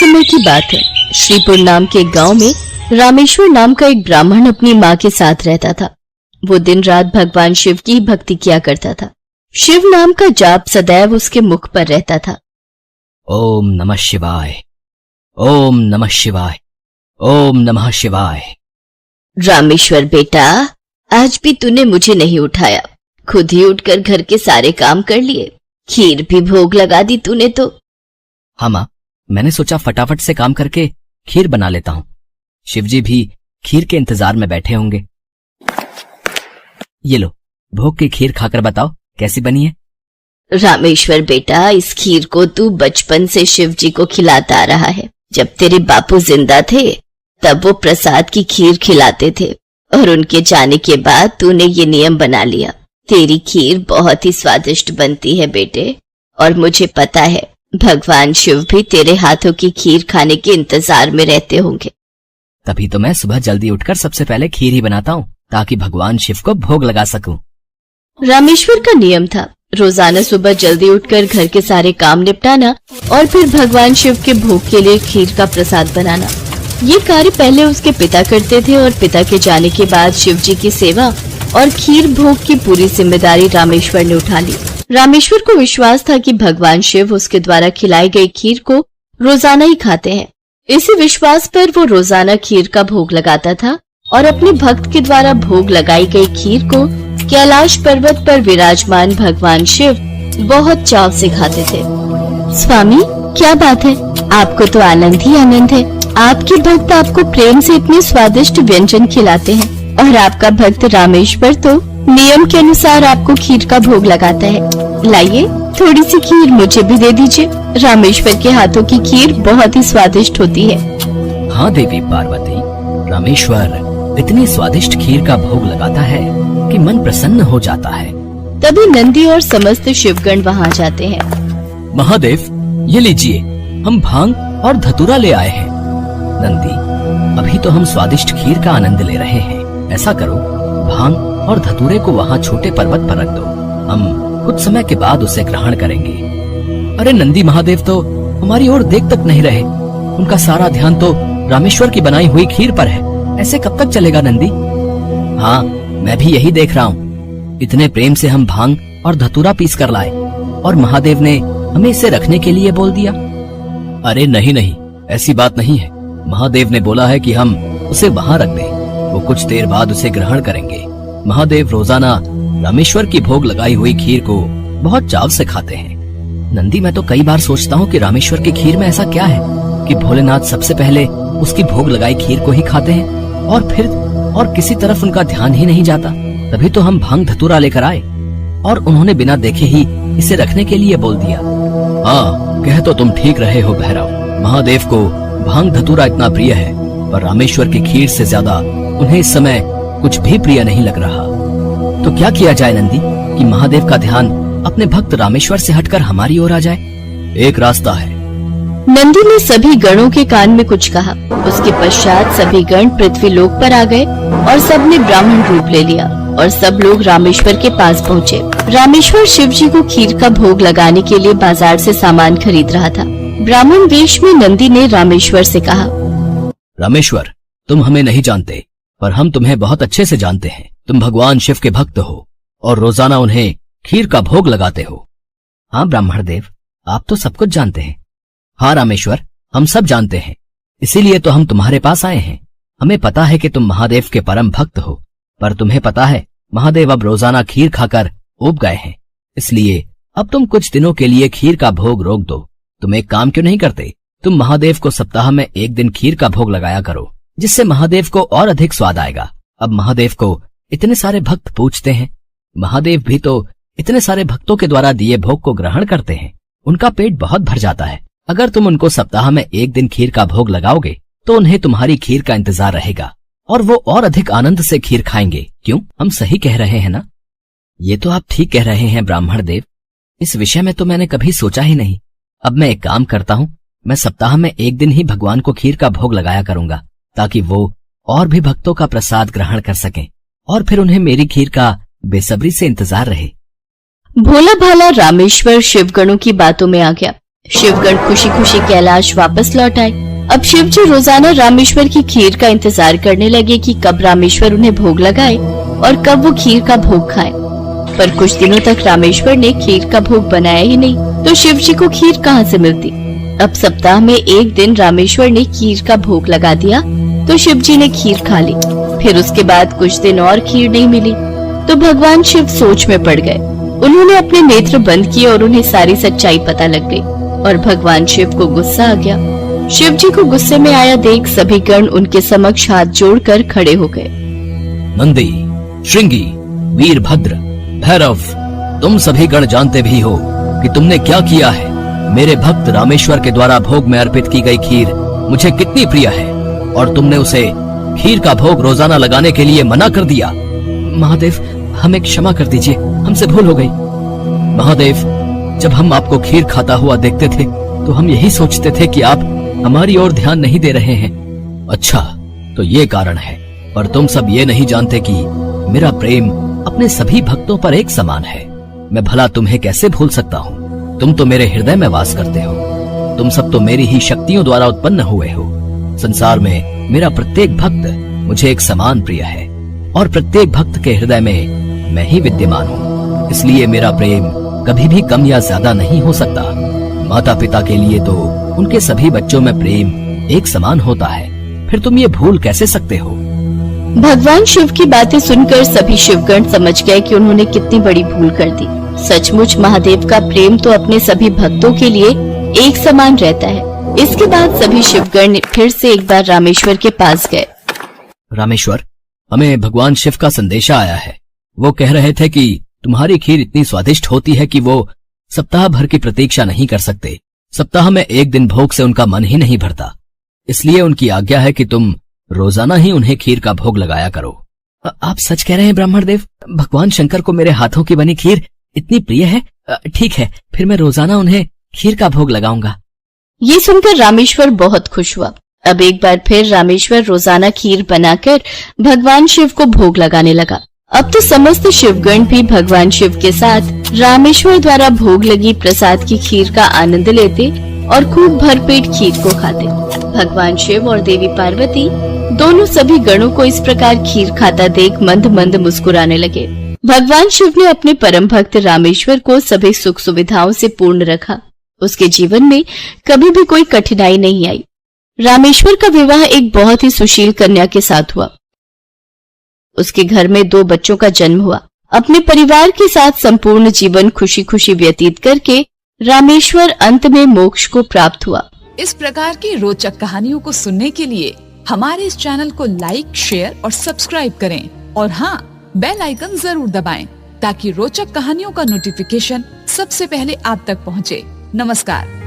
समय की बात है। श्रीपुर नाम के गांव में रामेश्वर नाम का एक ब्राह्मण अपनी माँ के साथ रहता था। वो दिन रात भगवान शिव की भक्ति किया करता था। शिव नाम का जाप सदैव उसके मुख पर रहता था। ओम नमः शिवाय, ओम नमः शिवाय, ओम नमः शिवाय। रामेश्वर बेटा, आज भी तूने मुझे नहीं उठाया, खुद ही उठकर घर के सारे काम कर लिए, खीर भी भोग लगा दी तूने तो। हाँ माँ, मैंने सोचा फटाफट से काम करके खीर बना लेता हूँ। शिवजी भी खीर के इंतजार में बैठे होंगे। ये लो, भोग की खीर खाकर बताओ कैसी बनी है। रामेश्वर बेटा, इस खीर को तू बचपन से शिवजी को खिलाता आ रहा है। जब तेरे बापू जिंदा थे तब वो प्रसाद की खीर खिलाते थे और उनके जाने के बाद तूने ये नियम बना लिया। तेरी खीर बहुत ही स्वादिष्ट बनती है बेटे, और मुझे पता है भगवान शिव भी तेरे हाथों की खीर खाने के इंतजार में रहते होंगे। तभी तो मैं सुबह जल्दी उठकर सबसे पहले खीर ही बनाता हूँ ताकि भगवान शिव को भोग लगा सकूं। रामेश्वर का नियम था रोजाना सुबह जल्दी उठकर घर के सारे काम निपटाना और फिर भगवान शिव के भोग के लिए खीर का प्रसाद बनाना। ये कार्य पहले उसके पिता करते थे और पिता के जाने के बाद शिव जी की सेवा और खीर भोग की पूरी जिम्मेदारी रामेश्वर ने उठा ली। रामेश्वर को विश्वास था कि भगवान शिव उसके द्वारा खिलाई गई खीर को रोजाना ही खाते हैं। इसी विश्वास पर वो रोजाना खीर का भोग लगाता था और अपने भक्त के द्वारा भोग लगाई गई खीर को कैलाश पर्वत पर विराजमान भगवान शिव बहुत चाव से खाते थे। स्वामी, क्या बात है, आपको तो आनंद ही आनंद है। आपके भक्त आपको प्रेम से इतने स्वादिष्ट व्यंजन खिलाते हैं और आपका भक्त रामेश्वर तो नियम के अनुसार आपको खीर का भोग लगाता है। लाइए, थोड़ी सी खीर मुझे भी दे दीजिए। रामेश्वर के हाथों की खीर बहुत ही स्वादिष्ट होती है। हाँ देवी पार्वती, रामेश्वर इतनी स्वादिष्ट खीर का भोग लगाता है कि मन प्रसन्न हो जाता है। तभी नंदी और समस्त शिवगण वहाँ जाते हैं। महादेव, ये लीजिए, हम भांग और धतूरा ले आए हैं। नंदी, अभी तो हम स्वादिष्ट खीर का आनंद ले रहे हैं। ऐसा करो, भांग और धतूरे को वहाँ छोटे पर्वत पर रख दो, हम कुछ समय के बाद उसे ग्रहण करेंगे। अरे नंदी महादेव तो हमारी ओर देख तक नहीं रहे, उनका सारा ध्यान तो रामेश्वर की बनाई हुई खीर पर है। ऐसे कब तक चलेगा नंदी? हाँ, मैं भी यही देख रहा हूँ। इतने प्रेम से हम भांग और धतूरा पीस कर लाए और महादेव ने हमें इसे रखने के लिए बोल दिया। अरे नहीं नहीं, ऐसी बात नहीं है। महादेव ने बोला है कि हम उसे वहाँ रख दें, वो कुछ देर बाद उसे ग्रहण करेंगे। महादेव रोजाना रामेश्वर की भोग लगाई हुई खीर को बहुत चाव से खाते हैं। नंदी, मैं तो कई बार सोचता हूँ कि रामेश्वर की खीर में ऐसा क्या है कि भोलेनाथ सबसे पहले उसकी भोग लगाई खीर को ही खाते हैं और फिर और किसी तरफ उनका ध्यान ही नहीं जाता। तभी तो हम भांग धतूरा लेकर आए और उन्होंने बिना देखे ही इसे रखने के लिए बोल दिया। हाँ, कह तो तुम ठीक रहे हो भैरव। महादेव को भांग धतूरा इतना प्रिय है, पर रामेश्वर की खीर से ज्यादा उन्हें इस समय कुछ भी प्रिय नहीं लग रहा। तो क्या किया जाए नंदी कि महादेव का ध्यान अपने भक्त रामेश्वर से हटकर हमारी ओर आ जाए? एक रास्ता है। नंदी ने सभी गणों के कान में कुछ कहा। उसके पश्चात सभी गण पृथ्वी लोक पर आ गए और सबने ब्राह्मण रूप ले लिया और सब लोग रामेश्वर के पास पहुँचे। रामेश्वर शिव जी को खीर का भोग लगाने के लिए बाजार से सामान खरीद रहा था। ब्राह्मण वेश में नंदी ने रामेश्वर से कहा, रामेश्वर, तुम हमें नहीं जानते, पर हम तुम्हें बहुत अच्छे से जानते हैं। तुम भगवान शिव के भक्त हो और रोजाना उन्हें खीर का भोग लगाते हो। हाँ ब्राह्मण देव, आप तो सब कुछ जानते हैं। हाँ रामेश्वर, हम सब जानते हैं, इसीलिए तो हम तुम्हारे पास आए हैं। हमें पता है कि तुम महादेव के परम भक्त हो, पर तुम्हें पता है महादेव अब रोजाना खीर खाकर ऊब गए हैं, इसलिए अब तुम कुछ दिनों के लिए खीर का भोग रोक दो। तुम एक काम क्यों नहीं करते, तुम महादेव को सप्ताह में एक दिन खीर का भोग लगाया करो, जिससे महादेव को और अधिक स्वाद आएगा। अब महादेव को इतने सारे भक्त पूजते हैं, महादेव भी तो इतने सारे भक्तों के द्वारा दिए भोग को ग्रहण करते हैं, उनका पेट बहुत भर जाता है। अगर तुम उनको सप्ताह में एक दिन खीर का भोग लगाओगे तो उन्हें तुम्हारी खीर का इंतजार रहेगा और वो और अधिक आनंद से खीर खाएंगे। क्यों, हम सही कह रहे हैं ना? ये तो आप ठीक कह रहे हैं ब्राह्मण देव, इस विषय में तो मैंने कभी सोचा ही नहीं। अब मैं एक काम करता हूँ, मैं सप्ताह में एक दिन ही भगवान को खीर का भोग लगाया करूंगा, ताकि वो और भी भक्तों का प्रसाद ग्रहण कर सकें और फिर उन्हें मेरी खीर का बेसब्री से इंतजार रहे। भोला भाला रामेश्वर शिवगणों की बातों में आ गया। शिवगण खुशी खुशी कैलाश वापस लौट आए। अब शिव जी रोजाना रामेश्वर की खीर का इंतजार करने लगे कि कब रामेश्वर उन्हें भोग लगाए और कब वो खीर का भोग खाए। पर कुछ दिनों तक रामेश्वर ने खीर का भोग बनाया ही नहीं, तो शिव जी को खीर कहाँ से मिलती। अब सप्ताह में एक दिन रामेश्वर ने खीर का भोग लगा दिया तो शिव जी ने खीर खा ली। फिर उसके बाद कुछ दिन और खीर नहीं मिली तो भगवान शिव सोच में पड़ गए। उन्होंने अपने नेत्र बंद किए और उन्हें सारी सच्चाई पता लग गई और भगवान शिव को गुस्सा आ गया। शिव जी को गुस्से में आया देख सभी गण उनके समक्ष हाथ जोड़कर खड़े हो गए। नंदी, श्रृंगी, वीरभद्र, भैरव, तुम सभी गण जानते भी हो कि तुमने क्या किया है। मेरे भक्त रामेश्वर के द्वारा भोग में अर्पित की गई खीर मुझे कितनी प्रिय है और तुमने उसे खीर का भोग रोजाना लगाने के लिए मना कर दिया। महादेव, हमें क्षमा कर दीजिए, हमसे भूल हो गई। महादेव, जब हम आपको खीर खाता हुआ देखते थे तो हम यही सोचते थे कि आप हमारी ओर ध्यान नहीं दे रहे हैं। अच्छा, तो ये कारण है, पर तुम सब ये नहीं जानते कि मेरा प्रेम अपने सभी भक्तों पर एक समान है। मैं भला तुम्हें कैसे भूल सकता हूँ? तुम तो मेरे हृदय में वास करते हो। तुम सब तो मेरी ही शक्तियों द्वारा उत्पन्न हुए हो। संसार में मेरा प्रत्येक भक्त मुझे एक समान प्रिय है और प्रत्येक भक्त के हृदय में मैं ही विद्यमान हूँ। इसलिए मेरा प्रेम कभी भी कम या ज्यादा नहीं हो सकता। माता पिता के लिए तो उनके सभी बच्चों में प्रेम एक समान होता है, फिर तुम ये भूल कैसे सकते हो? भगवान शिव की बातें सुनकर सभी शिवगण समझ गए कि उन्होंने कितनी बड़ी भूल कर दी। सचमुच महादेव का प्रेम तो अपने सभी भक्तों के लिए एक समान रहता है। इसके बाद सभी शिवगण फिर से एक बार रामेश्वर के पास गए। रामेश्वर, हमें भगवान शिव का संदेशा आया है। वो कह रहे थे कि तुम्हारी खीर इतनी स्वादिष्ट होती है कि वो सप्ताह भर की प्रतीक्षा नहीं कर सकते। सप्ताह में एक दिन भोग से उनका मन ही नहीं भरता। इसलिए उनकी आज्ञा है कि तुम रोजाना ही उन्हें खीर का भोग लगाया करो। आप सच कह रहे हैं ब्राह्मण देव? भगवान शंकर को मेरे हाथों की बनी खीर इतनी प्रिय है? ठीक है, फिर मैं रोजाना उन्हें खीर का भोग लगाऊंगा। ये सुनकर रामेश्वर बहुत खुश हुआ। अब एक बार फिर रामेश्वर रोजाना खीर बनाकर भगवान शिव को भोग लगाने लगा। अब तो समस्त शिवगण भी भगवान शिव के साथ रामेश्वर द्वारा भोग लगी प्रसाद की खीर का आनंद लेते और खूब भरपेट खीर को खाते। भगवान शिव और देवी पार्वती दोनों सभी गणों को इस प्रकार खीर खाता देख मंद मंद मुस्कुराने लगे। भगवान शिव ने अपने परम भक्त रामेश्वर को सभी सुख सुविधाओं से पूर्ण रखा। उसके जीवन में कभी भी कोई कठिनाई नहीं आई। रामेश्वर का विवाह एक बहुत ही सुशील कन्या के साथ हुआ। उसके घर में 2 बच्चों का जन्म हुआ। अपने परिवार के साथ संपूर्ण जीवन खुशी खुशी व्यतीत करके रामेश्वर अंत में मोक्ष को प्राप्त हुआ। इस प्रकार की रोचक कहानियों को सुनने के लिए हमारे इस चैनल को लाइक, शेयर और सब्सक्राइब करें और हाँ, बेल आइकन जरूर दबाएं ताकि रोचक कहानियों का नोटिफिकेशन सबसे पहले आप तक पहुँचे। नमस्कार।